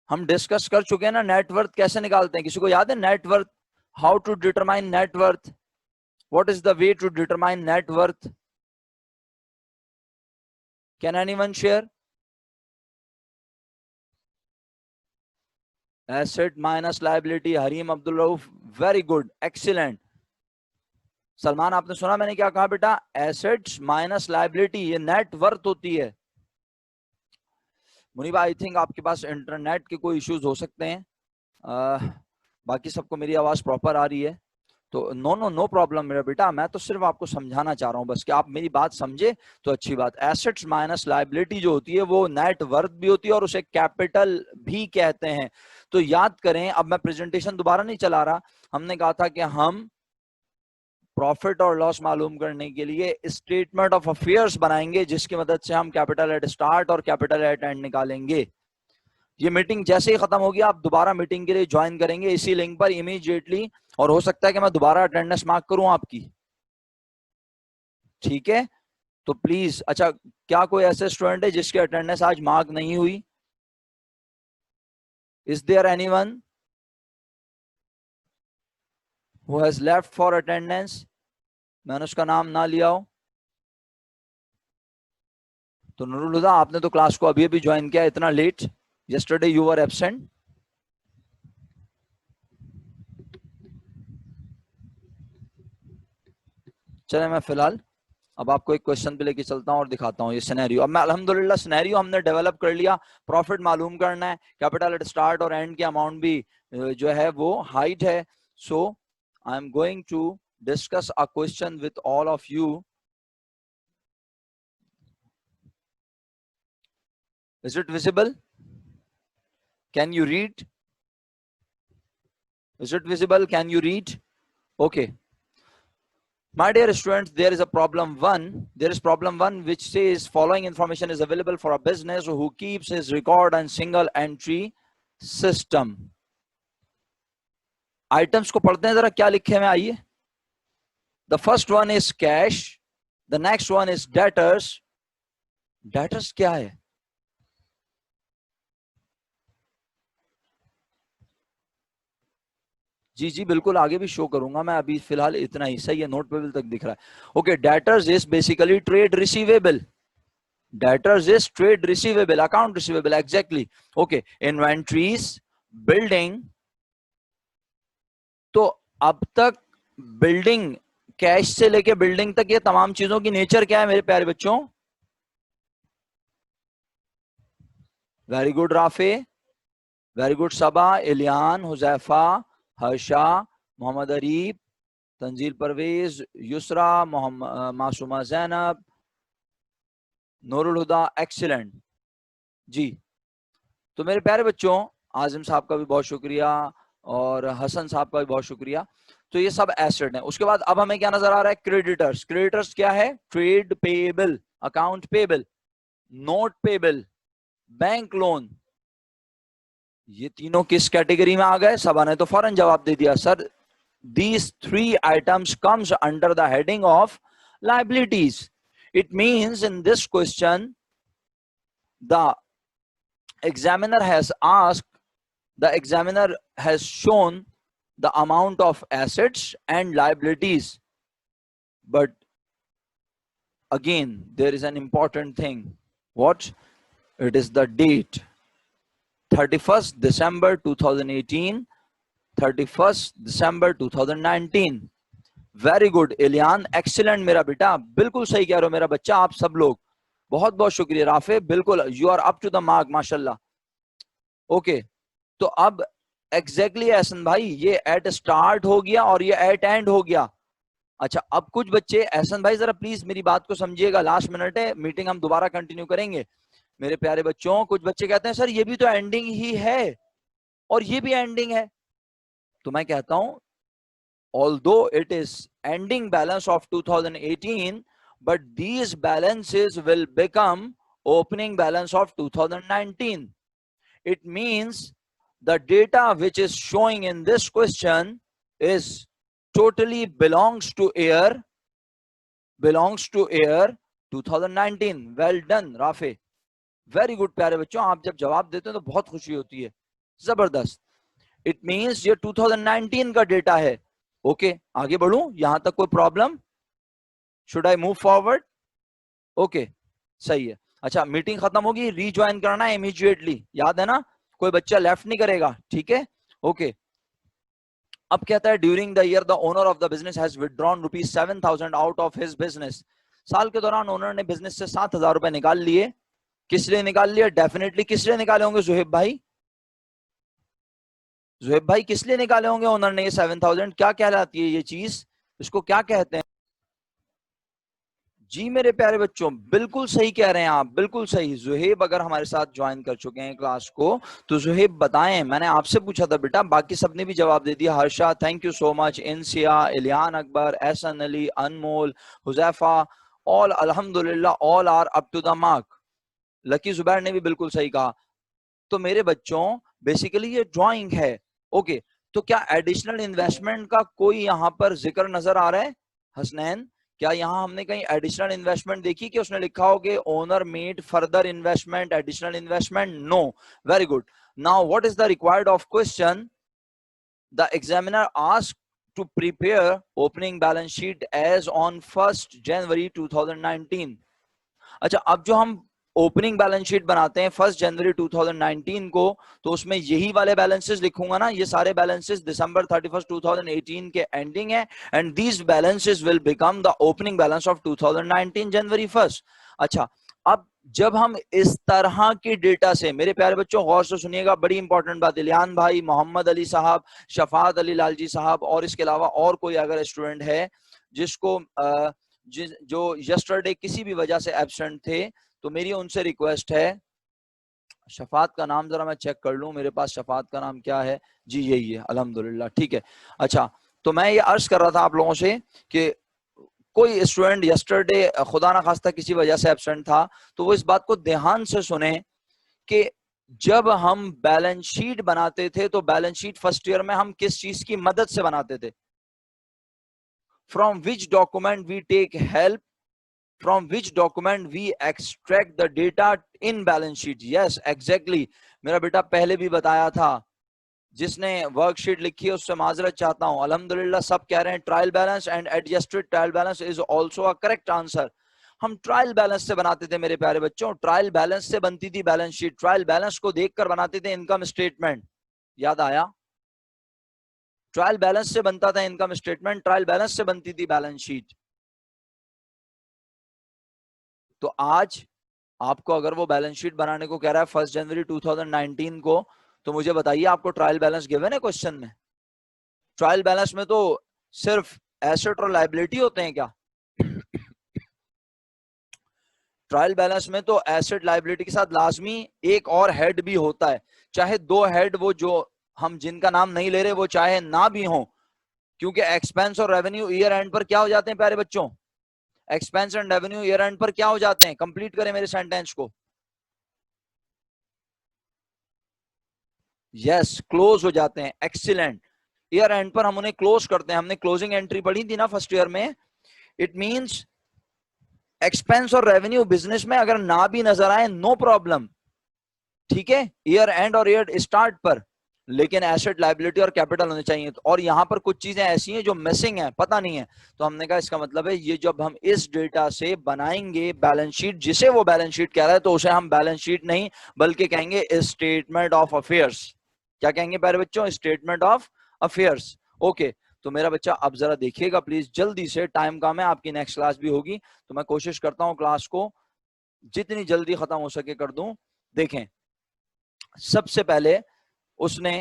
हम डिस्कस कर चुके हैं ना. नेट वर्थ कैसे निकालते हैं? किसी को याद है net worth? How to determine net worth? What is the way to determine net worth? Can anyone share? Asset minus liability. Harim Abdul Rauf, very good, excellent. Salman, आपने सुना मैंने क्या कहा बेटा? Assets minus liability, ये net worth होती है. Muniba, I think आपके पास इंटरनेट के कोई इश्यूज हो सकते हैं. बाकी सबको मेरी आवाज प्रॉपर आ रही है तो नो प्रॉब्लम मेरा बेटा. मैं तो सिर्फ आपको समझाना चाह रहा हूं बस कि आप मेरी बात समझे तो अच्छी बात. एसेट्स माइनस लायबिलिटी जो होती है वो नेट वर्थ भी होती है और उसे कैपिटल भी कहते हैं. तो याद करें, अब मैं प्रेजेंटेशन दोबारा नहीं चला रहा. हमने कहा था कि हम प्रॉफिट और लॉस मालूम करने के लिए स्टेटमेंट ऑफ अफेयर्स बनाएंगे जिसकी मदद से हम कैपिटल एट स्टार्ट और कैपिटल एट एंड निकालेंगे. ये मीटिंग जैसे ही खत्म होगी आप दोबारा मीटिंग के लिए ज्वाइन करेंगे इसी लिंक पर इमीडिएटली. और हो सकता है कि मैं दोबारा अटेंडेंस मार्क करूं आपकी, ठीक है? तो प्लीज, अच्छा, क्या कोई ऐसे स्टूडेंट है जिसकी अटेंडेंस आज मार्क नहीं हुई? Is there anyone who has left for attendance? मैंने उसका नाम ना लिया हो तो नूरुल हुदा, आपने तो क्लास को अभी अभी ज्वाइन किया, इतना late. Yesterday you were absent. चले, मैं फिलहाल अब आपको एक क्वेश्चन पे लेके चलता हूं और दिखाता हूं ये सिनेरियो. अब मैं अल्हम्दुलिल्लाह सिनेरियो हमने डेवलप कर लिया. प्रॉफिट मालूम करना है, कैपिटल एट स्टार्ट और एंड के अमाउंट भी जो है वो हाइट है. So I am going to discuss a question with all of you. Is it visible? Can you read? Is it visible? Can you read? Okay. My dear students, there is a problem 1. There is problem 1 which says following information is available for a business who keeps his record and single entry system. Items को पढ़ते हैं जरा, क्या लिखे हैं, आइए। The first one is cash, the next one is debtors. Debtors क्या है? जी जी बिल्कुल, आगे भी शो करूंगा मैं, अभी फिलहाल इतना ही सही है, नोट पेबल तक दिख रहा है। Okay, debtors is basically trade receivable. Debtors is trade receivable, account receivable, exactly. Okay, inventories, building. तो अब तक बिल्डिंग, कैश से लेके बिल्डिंग तक, ये तमाम चीजों की नेचर क्या है मेरे प्यारे बच्चों? Very good Rafay, very good Saba, Iliyan, Huzaifa, Harsha, Mohammad Areeb, Tanzeel Parvez, Yusra, Mohammad Masooma Zainab, Noorul Huda, excellent ji. तो मेरे प्यारे बच्चों, आजिम साहब का भी बहुत शुक्रिया और हसन साहब का भी बहुत शुक्रिया। तो ये सब एसेट है। उसके बाद अब हमें क्या नजर आ रहा है? क्रेडिटर्स। क्रेडिटर्स क्या है? Trade payable, account payable, note payable, bank loan. ये तीनों किस कैटेगरी में आ गए? सबा ने तो फौरन जवाब दे दिया, sir these three items comes under the heading of liabilities. It means in this question the examiner has asked, the examiner has shown the amount of assets and liabilities, but again there is an important thing. What? It is the date, 31st December 2018, 31st December 2019. Very good Iliyan, excellent मेरा बेटा, बिल्कुल सही कह रहे हो मेरा बच्चा, आप सब लोग बहुत बहुत शुक्रिया। राफे बिल्कुल, you are up to the mark, माशाल्लाह। ओके, तो अब एग्जैक्टली एहसन भाई, ये एट स्टार्ट हो गया और ये एट एंड हो गया। अच्छा, अब कुछ बच्चे, एहसन भाई जरा प्लीज मेरी बात को समझिएगा, लास्ट मिनट है, मीटिंग हम दोबारा कंटिन्यू करेंगे। मेरे प्यारे बच्चों, कुछ बच्चे कहते हैं सर ये भी तो एंडिंग ही है और ये भी एंडिंग है। तो मैं कहता हूं, although it is ending balance of 2018, but these balances will become opening balance of 2019. It means the data which is showing in this question is totally belongs to year 2019. Well done Rafe, very good प्यारे बच्चों, आप जब जवाब देते हैं तो बहुत खुशी होती है, जबरदस्त। इट मीन्स ये 2019 का डेटा है। ओके, आगे बढ़ूं, यहां तक कोई problem? Should I move forward? Okay, सही है। अच्छा, मीटिंग खत्म होगी, रीज्वाइन करना है इमीडिएटली, याद है ना, कोई बच्चा लेफ्ट नहीं करेगा, ठीक है? ओके, अब कहता है during the year the owner of the business has withdrawn ₹7,000 out of his business. साल के दौरान ओनर ने बिजनेस से 7,000 रुपए निकाल लिए। किस लिए निकाल लिए? डेफिनेटली किस लिए निकाले होंगे जुहेब भाई? जुहेब भाई किस लिए निकाले होंगे ओनर ने ये 7,000? क्या कहलाती है ये चीज, इसको क्या कहते हैं? जी मेरे प्यारे बच्चों, बिल्कुल सही कह रहे हैं आप, बिल्कुल सही। जुहेब अगर हमारे साथ ज्वाइन कर चुके हैं क्लास को, तो जुहेब बताएं, मैंने आपसे पूछा था बेटा, बाकी सबने भी जवाब दे दिया। Harsha thank you so much, Insiya, Iliyan Akbar, Ehsan Ali, Anmol, Huzaifa, all अल्हम्दुलिल्लाह, all are up to the mark. Lucky Zubair ने भी बिल्कुल सही कहा। तो मेरे बच्चों, बेसिकली ये ड्राइंग है। ओके, तो क्या एडिशनल इन्वेस्टमेंट का कोई यहाँ पर जिक्र नजर आ रहा है? हसनैन, क्या यहाँ हमने कहीं एडिशनल इन्वेस्टमेंट देखी कि उसने लिखा हो कि owner made further investment, additional investment? No, very good. Now what is the required of question? The examiner asked to prepare opening balance sheet as on 1 January 2019। अच्छा, अब जो हम ओपनिंग बैलेंस शीट बनाते हैं 1 जनवरी 2019 को, तो उसमें यही वाले बैलेंसेस लिखूंगा ना, ये सारे बैलेंसेस दिसंबर 31 2018 के एंडिंग है, and these balances will become the opening balance of 2019 जनवरी 1। अच्छा, अब जब हम इस तरह के डेटा से, मेरे प्यारे बच्चों गौर से सुनिएगा, बड़ी इंपॉर्टेंट बात, इलियान भाई, मोहम्मद अली साहब, शफात अली लालजी साहब, और इसके अलावा और कोई अगर स्टूडेंट है जिसको जो यस्टरडे किसी भी वजह से एब्सेंट थे, तो मेरी उनसे रिक्वेस्ट है, शफात का नाम जरा मैं चेक कर लूं, मेरे पास शफात का नाम क्या है? जी यही है, अल्हम्दुलिल्लाह, ठीक है। अच्छा, तो मैं ये अर्ज कर रहा था आप लोगों से कि कोई स्टूडेंट यस्टरडे खुदा ना खास्ता किसी वजह से एब्सेंट था, तो वो इस बात को ध्यान से सुने कि जब हम बैलेंस शीट बनाते थे तो बैलेंस शीट फर्स्ट ईयर में हम किस चीज की मदद से बनाते थे? From which document we take help, from which document we extract the data in balance sheet. Yes exactly, मेरा बेटा पहले भी बताया था। जिसने वर्कशीट लिखी है उससे माजरत चाहता हूं। अल्हम्दुलिल्लाह सब कह रहे हैं trial balance and adjusted trial balance is also a correct answer. हम ट्रायल बैलेंस से बनाते थे मेरे प्यारे बच्चों, ट्रायल बैलेंस से बनती थी बैलेंस शीट, ट्रायल बैलेंस को देखकर बनाते थे इनकम स्टेटमेंट। याद आया? ट्रायल बैलेंस से बनता था इनकम स्टेटमेंट, ट्रायल बैलेंस से बनती थी बैलेंस शीट। तो आज आपको अगर वो बैलेंस शीट बनाने को कह रहा है 1 जनवरी 2019 को, तो मुझे बताइए आपको ट्रायल बैलेंस गिवन है क्वेश्चन में? ट्रायल बैलेंस में तो सिर्फ एसेट और लायबिलिटी होते हैं क्या? ट्रायल बैलेंस में तो एसेट लायबिलिटी के साथ लाजमी एक और हेड भी होता है, चाहे दो हेड वो जो हम जिनका नाम नहीं ले रहे वो चाहे ना भी हो, क्योंकि एक्सपेंस और रेवेन्यू ईयर एंड पर क्या हो जाते हैं प्यारे बच्चों? Expense and revenue year and पर क्या हो जाते हैं? कंप्लीट करें मेरे सेंटेंस को। यस, क्लोज हो जाते हैं। एक्सीलेंट। ईयर एंड पर हम उन्हें क्लोज करते हैं। हमने क्लोजिंग एंट्री पढ़ी थी ना फर्स्ट ईयर में। इट मींस एक्सपेंस और रेवेन्यू बिजनेस में अगर ना भी नजर आए नो प्रॉब्लम, ठीक है, ईयर एंड और ईयर स्टार्ट पर, लेकिन एसेट लायबिलिटी और कैपिटल होने चाहिए। और यहां पर कुछ चीजें ऐसी हैं जो मिसिंग है, पता नहीं है, तो हमने कहा इसका मतलब है ये जब हम इस डेटा से बनाएंगे बैलेंस शीट, जिसे वो बैलेंस शीट कह रहा है, तो उसे हम बैलेंस शीट नहीं बल्कि कहेंगे स्टेटमेंट ऑफ अफेयर्स। क्या कहेंगे प्यारे बच्चों? Statement of affairs. ओके, तो मेरा बच्चा अब जरा देखिएगा प्लीज जल्दी से, टाइम कम है, आपकी नेक्स्ट क्लास भी होगी, तो मैं कोशिश करता हूं क्लास को जितनी जल्दी खत्म हो सके कर दूं। देखें, सबसे पहले उसने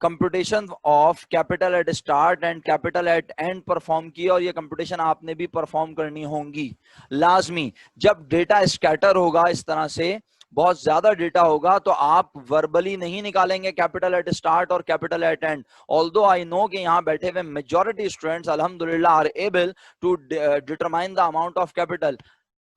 computation of capital at start and capital at and perform की, और ये कंप्यूटेशन आपने भी परफॉर्म करनी होंगी लाजमी। जब डेटा स्कैटर होगा इस तरह से, बहुत ज्यादा डेटा होगा, तो आप वर्बली नहीं निकालेंगे कैपिटल एट स्टार्ट और capital at end. Although I know कि यहाँ बैठे हुए मेजॉरिटी स्टूडेंट्स अल्हम्दुलिल्लाह are able to determine the amount of capital.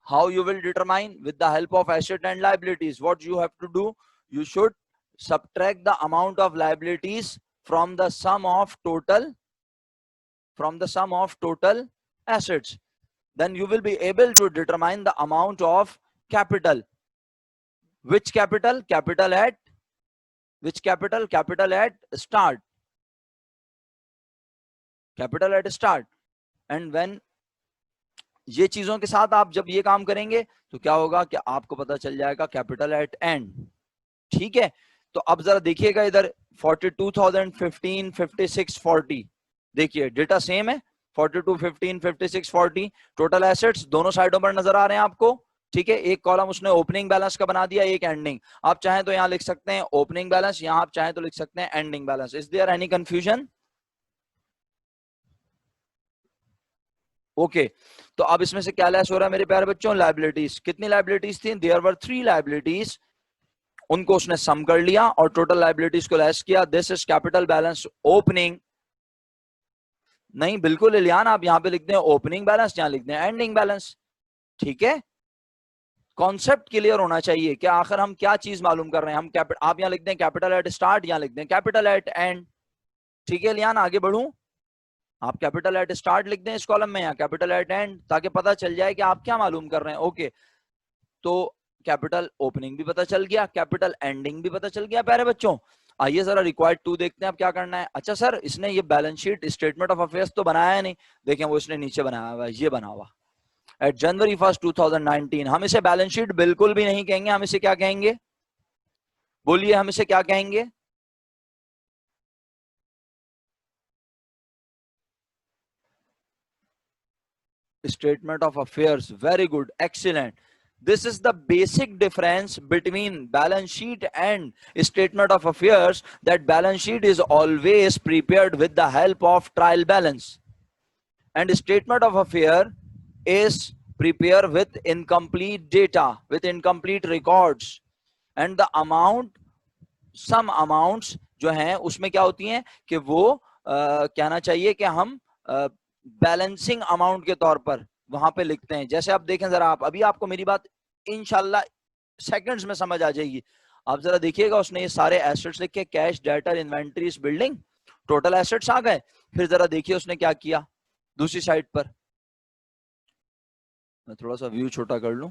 How you will determine? With the help of asset and liabilities. What you have to do? You should subtract the amount of liabilities from the sum of total assets. Then you will be able to determine the amount of capital. Which capital? Capital at which capital? Capital at start. Capital at start. And when ये चीजों के साथ आप जब ये काम करेंगे तो क्या होगा कि आपको पता चल जाएगा कैपिटल एट एंड। ठीक है, तो अब जरा देखिएगा इधर 42,015, 56, 40, देखिए डेटा सेम है, 42, 15, 56, 40 टोटल एसेट्स दोनों साइडों पर नजर आ रहे हैं आपको। ठीक है, एक कॉलम उसने ओपनिंग बैलेंस का बना दिया, एक एंडिंग। आप चाहें तो यहां लिख सकते हैं ओपनिंग बैलेंस, यहां आप चाहें तो लिख सकते हैं ending balance. Is there any confusion? Okay, तो अब इसमें से क्या लेस हो रहा है मेरे प्यारे बच्चों? लायबिलिटीज। कितनी लायबिलिटीज थी? देयर वर 3 लायबिलिटीज, उनको उसने सम कर लिया और टोटल लायबिलिटीज को लेस किया। This is capital balance opening. नहीं, बिल्कुल इलियान, आप यहां पे लिख दें ओपनिंग बैलेंस, यहां लिख दें एंडिंग बैलेंस। ठीक है, कॉन्सेप्ट क्लियर होना चाहिए कि आखिर हम क्या चीज मालूम कर रहे हैं। हम आप यहां लिख दें कैपिटल एट स्टार्ट, यहां लिख दें कैपिटल एट एंड। ठीक है इलियान, आगे बढ़ूं? आप कैपिटल एट स्टार्ट लिख दें इस कॉलम में, या कैपिटल एट एंड, ताकि पता चल जाए कि आप क्या मालूम कर रहे हैं। ओके, तो कैपिटल ओपनिंग भी पता चल गया, कैपिटल एंडिंग भी पता चल गया प्यारे बच्चों। आइए जरा रिक्वायर्ड 2 देखते हैं अब क्या करना है। अच्छा सर, इसने ये balance sheet statement of affairs तो बनाया है नहीं, देखें वो इसने नीचे बनाया हुआ है, ये बना हुआ एट जनवरी 1, 2019। हम इसे बैलेंस शीट बिल्कुल भी नहीं कहेंगे, हम इसे क्या कहेंगे? बोलिए, हम इसे क्या कहेंगे? Statement of affairs. Very good, excellent. This is the basic difference between balance sheet and statement of affairs, that balance sheet is always prepared with the help of trial balance, and statement of affair is prepared with incomplete data, with incomplete records, and the amount, some amounts जो हैं उसमें क्या होती हैं कि वो कहना चाहिए कि हम बैलेंसिंग अमाउंट के तौर पर वहां पे लिखते हैं। जैसे आप देखें जरा, आप अभी आपको मेरी बात इंशाल्लाह सेकंड्स में समझ आ जाएगी। आप जरा देखिएगा, उसने ये सारे एसेट्स लिखे, cash, debtor, inventories, building, total assets आ गए। फिर जरा देखिए उसने क्या किया दूसरी साइड पर। मैं थोड़ा सा व्यू छोटा कर लूं।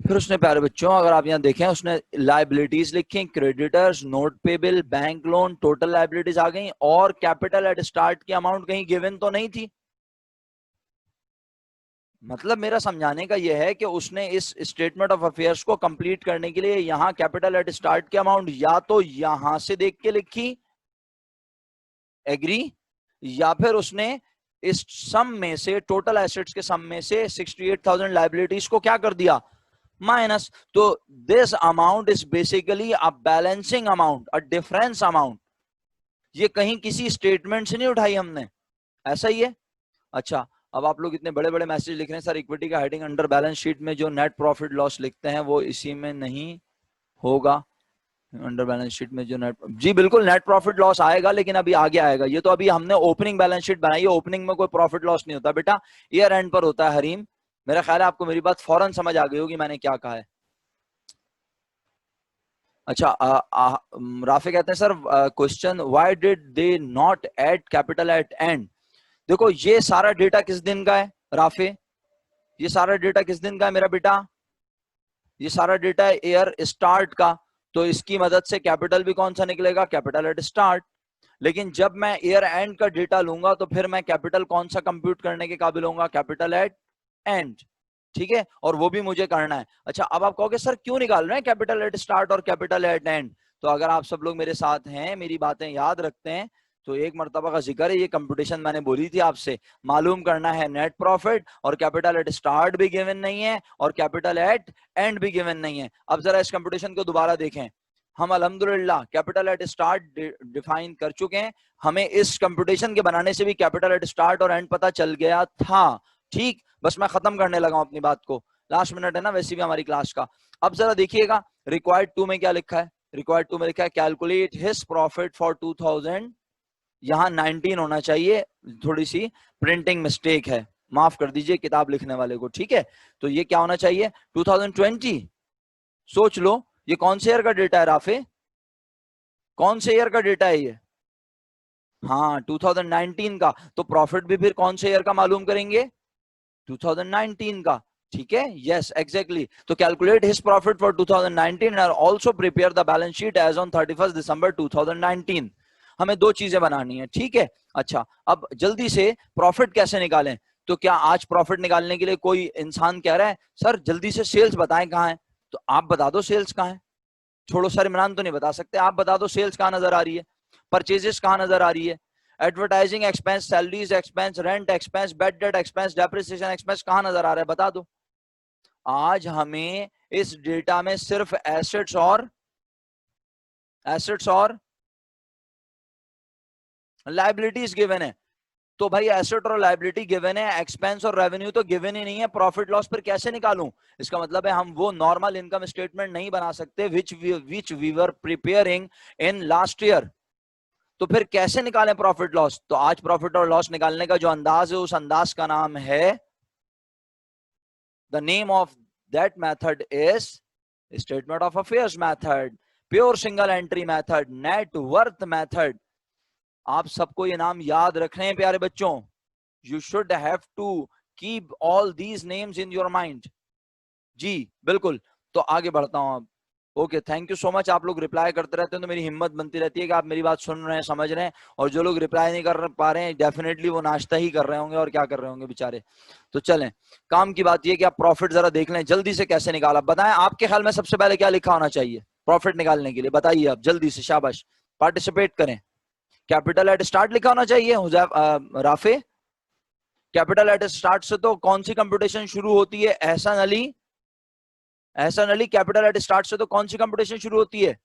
फिर उसने प्यारे बच्चों अगर आप यहाँ देखें, उसने लाइबिलिटीज लिखी, creditors, note payable, bank loan, total liabilities आ गई, और कैपिटल एट स्टार्ट की अमाउंट कहीं गिवन तो नहीं थी। मतलब मेरा समझाने का यह है कि उसने इस स्टेटमेंट ऑफ अफेयर्स को कंप्लीट करने के लिए यहां कैपिटल एट स्टार्ट की अमाउंट या तो यहां से देख के लिखी, एग्री, या फिर उसने इस सम में से, टोटल एसेट्स के सम में से 68,000 लाइबिलिटीज को क्या कर दिया, माइनस। तो this amount is basically a balancing amount, a difference amount. ये कहीं किसी स्टेटमेंट से नहीं उठाई हमने, ऐसा ही है। अच्छा, अब आप लोग इतने बड़े बड़े मैसेज लिख रहे हैं सर इक्विटी का हेडिंग अंडर बैलेंस शीट में जो नेट प्रॉफिट लॉस लिखते हैं वो इसी में नहीं होगा। अंडर बैलेंस शीट में जो नेट, जी बिल्कुल नेट प्रॉफिट लॉस आएगा, लेकिन अभी आगे आएगा। ये तो अभी हमने ओपनिंग बैलेंस शीट बनाई है, ओपनिंग में कोई प्रॉफिट लॉस नहीं होता बेटा, ईयर एंड पर होता है हरीम। मेरा ख्याल है आपको मेरी बात फौरन समझ आ गई होगी मैंने क्या कहा है। अच्छा, राफे कहते हैं sir question, why did they not add capital at and. देखो ये सारा डेटा किस दिन का है राफे, ये सारा डेटा किस दिन का है मेरा बेटा, ये सारा डेटा है ईयर स्टार्ट का। तो इसकी मदद से कैपिटल भी कौन सा निकलेगा, कैपिटल एट स्टार्ट। लेकिन जब मैं ईयर एंड का डेटा लूंगा तो फिर मैं कैपिटल कौन सा कंप्यूट करने के काबिल होऊंगा, कैपिटल एट एंड। ठीक है, और वो भी मुझे करना है। अच्छा, अब आप कहोगे सर क्यों निकाल रहे हैं कैपिटल एट स्टार्ट और कैपिटल एट एंड। तो अगर आप सब लोग मेरे साथ हैं, मेरी बातें याद रखते हैं, तो एक मर्तबा का जिक्र है, ये कंपटीशन मैंने बोली थी आपसे, मालूम करना है नेट प्रॉफिट, और कैपिटल एट स्टार्ट भी गिवन नहीं है और कैपिटल एट एंड भी गिवन नहीं है। अब जरा इस कंपटीशन को दोबारा देखें। हम अल्हम्दुलिल्लाह कैपिटल एट स्टार्ट डिफाइन कर चुके हैं, हमें इस कंपटीशन के बनाने से भी कैपिटल एट स्टार्ट और एंड पता चल गया था। ठीक, बस मैं खत्म करने लगा हूं अपनी बात को, लास्ट मिनट है ना वैसे भी हमारी क्लास का। अब जरा देखिएगा रिक्वायर्ड 2 में क्या लिखा है, रिक्वायर्ड 2 में लिखा है कैलकुलेट हिज प्रॉफिट फॉर 2000, यहाँ 19 होना चाहिए, थोड़ी सी प्रिंटिंग मिस्टेक है, माफ कर दीजिए किताब लिखने वाले को। ठीक है, तो ये क्या होना चाहिए 2020। सोच लो ये कौन से ईयर का डेटा है राफे, कौन से ईयर का डेटा है ये, हाँ 2019 का। तो प्रॉफिट भी फिर कौन से ईयर का मालूम करेंगे, 2019 का। ठीक है, यस एग्जैक्टली। तो calculate his profit for 2019 and also prepare the balance sheet as on 31 December 2019। हमें दो चीजें बनानी है, ठीक है। अच्छा, अब जल्दी से प्रॉफिट कैसे निकालें। तो क्या आज प्रॉफिट निकालने के लिए कोई इंसान कह रहा है सर जल्दी से सेल्स बताएं कहां है, तो आप बता दो सेल्स कहां है। छोड़ो सर इमरान तो नहीं बता सकते, आप बता दो सेल्स कहां नजर आ रही है, परचेजेस कहां नजर आ रही है, advertising expense, salaries expense, rent expense, bad debt expense, depreciation expense कहां नजर आ रहा है, बता दो। आज हमें इस डेटा में सिर्फ एसेट्स और लाइबिलिटीज गिवन है। तो भाई एसेट और लाइबिलिटी गिवन है, एक्सपेंस और रेवेन्यू तो गिवन ही नहीं है, प्रॉफिट लॉस पर कैसे निकालूं। इसका मतलब है हम वो नॉर्मल इनकम स्टेटमेंट नहीं बना सकते which we were preparing in last year. तो फिर कैसे निकालें प्रॉफिट लॉस। तो आज प्रॉफिट और लॉस निकालने का जो अंदाज है उस अंदाज का नाम है, the name of that method is statement of affairs method, pure single entry method, net worth method. आप सबको ये नाम याद रखने हैं प्यारे बच्चों, you should have to keep all these names in your mind. जी बिल्कुल, तो आगे बढ़ता हूं अब। Okay, thank you so much. आप लोग रिप्लाई करते रहते हैं तो मेरी हिम्मत बनती रहती है कि आप मेरी बात सुन रहे हैं, समझ रहे हैं। और जो लोग रिप्लाई नहीं कर पा रहे हैं डेफिनेटली वो नाश्ता ही कर रहे होंगे और क्या कर रहे होंगे बेचारे। तो चलें, काम की बात ये कि आप प्रॉफिट जरा देख लें जल्दी से कैसे निकाला। बताएं आपके ख्याल में सबसे पहले क्या लिखा होना चाहिए प्रॉफिट निकालने के लिए, बताइए आप जल्दी से, शाबाश पार्टिसिपेट करें। कैपिटल एट स्टार्ट लिखा होना चाहिए राफे। कैपिटल एट स्टार्ट से तो कौन सी कंप्यूटेशन शुरू होती है एहसान अली, एहसान अली कैपिटल एट स्टार्ट से तो कौन सी कंप्यूटेशन शुरू होती है,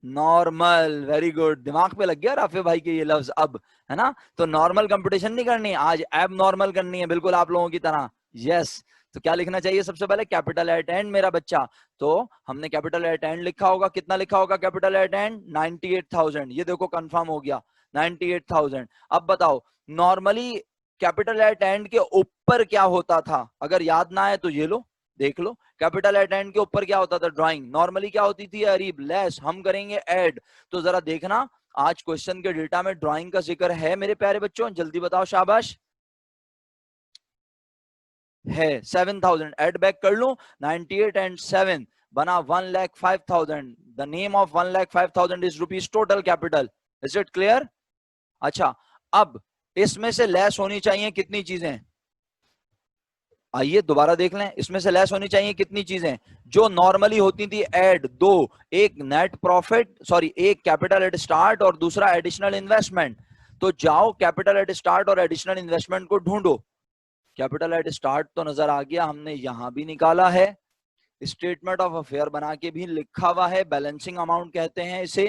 नॉर्मल। वेरी गुड, दिमाग पे लग गया राफे भाई के ये लफ्ज अब, है ना। तो नॉर्मल कंप्यूटेशन नहीं करनी, आज एब नॉर्मल करनी है, बिल्कुल आप लोगों की तरह। यस, तो क्या लिखना चाहिए सबसे पहले, कैपिटल एट एंड मेरा बच्चा। तो हमने कैपिटल एट एंड लिखा होगा, कितना लिखा होगा कैपिटल एट एंड, 98,000। ये देखो कंफर्म हो गया 98,000। अब बताओ नॉर्मली कैपिटल एट एंड के ऊपर क्या होता था, अगर याद ना आए तो ये लो, देख लो, कैपिटल एट एंड के ऊपर क्या होता था, ड्राइंग। नॉर्मली क्या होती थी, अरीब, लेस, हम करेंगे ऐड। तो जरा देखना आज क्वेश्चन के डेटा में ड्राइंग का जिक्र है मेरे प्यारे बच्चों, जल्दी बताओ, शाबाश। है 7000, एड बैक कर लो, 98 एंड 7 बना 1,05,000। The name of 1,05,000 is rupees total capital. Is it clear? अच्छा, अब इसमें से लेस होनी चाहिए कितनी चीजें, आइए दोबारा देख लें। इसमें से लेस होनी चाहिए कितनी चीजें जो नॉर्मली होती थी, ऐड, दो, एक नेट प्रॉफिट, सॉरी एक कैपिटल एट स्टार्ट और दूसरा एडिशनल इन्वेस्टमेंट। तो जाओ कैपिटल एट स्टार्ट और एडिशनल इन्वेस्टमेंट को ढूंढो। कैपिटल एट स्टार्ट तो नजर आ गया, हमने यहां भी निकाला है, स्टेटमेंट ऑफ अफेयर बना के भी लिखा हुआ है, बैलेंसिंग अमाउंट कहते हैं इसे।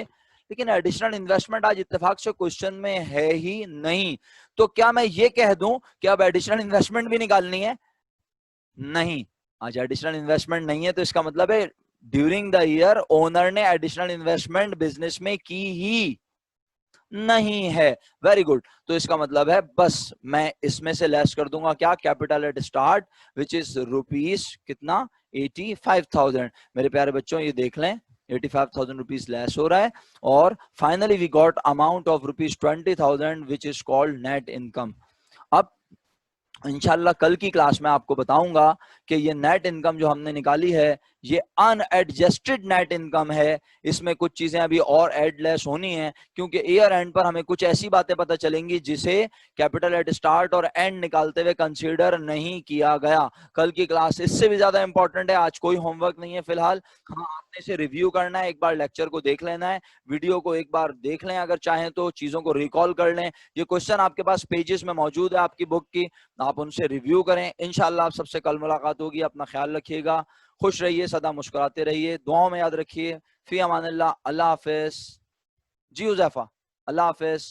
लेकिन एडिशनल इन्वेस्टमेंट आज इत्तेफाक से क्वेश्चन में है ही नहीं। तो क्या मैं ये कह दूं कि अब एडिशनल इन्वेस्टमेंट भी निकालनी है? नहीं, आज एडिशनल इन्वेस्टमेंट नहीं है, तो इसका मतलब है ड्यूरिंग द ईयर ओनर ने एडिशनल इन्वेस्टमेंट बिजनेस में की ही नहीं है। वेरी गुड, तो इसका मतलब है बस मैं इसमें से लेस कर दूंगा क्या, capital at start which is rupees कितना, 85,000। मेरे प्यारे बच्चों ये देख लें, 85,000 रुपीज लेस हो रहा है। और finally we got amount of rupees 20,000 which is called net income. अब इंशाल्लाह कल की क्लास में आपको बताऊंगा कि ये नेट इनकम जो हमने निकाली है ये अनएडजस्टेड नेट इनकम है। इसमें कुछ चीजें अभी और एडलेस होनी है, क्योंकि ईयर एंड पर हमें कुछ ऐसी बातें पता चलेंगी जिसे कैपिटल एट स्टार्ट और एंड निकालते हुए कंसीडर नहीं किया गया। कल की क्लास इससे भी ज्यादा इंपॉर्टेंट है। आज कोई होमवर्क नहीं है फिलहाल, हाँ आपने इसे रिव्यू करना है, एक बार लेक्चर को देख लेना है, वीडियो को एक बार देख लें, अगर चाहें तो चीजों को रिकॉल कर लें। ये क्वेश्चन आपके पास पेजेस में मौजूद है आपकी बुक की, आप उनसे रिव्यू करें। इंशाल्लाह आप सबसे कल मुलाकात होगी। अपना ख्याल रखिएगा, खुश रहिए, सदा मुस्कुराते रहिए, दुआओं में याद रखिए। फी अमानिल्लाह, अल्लाह हाफिज। जी हुज़ैफा, अल्लाह हाफिज।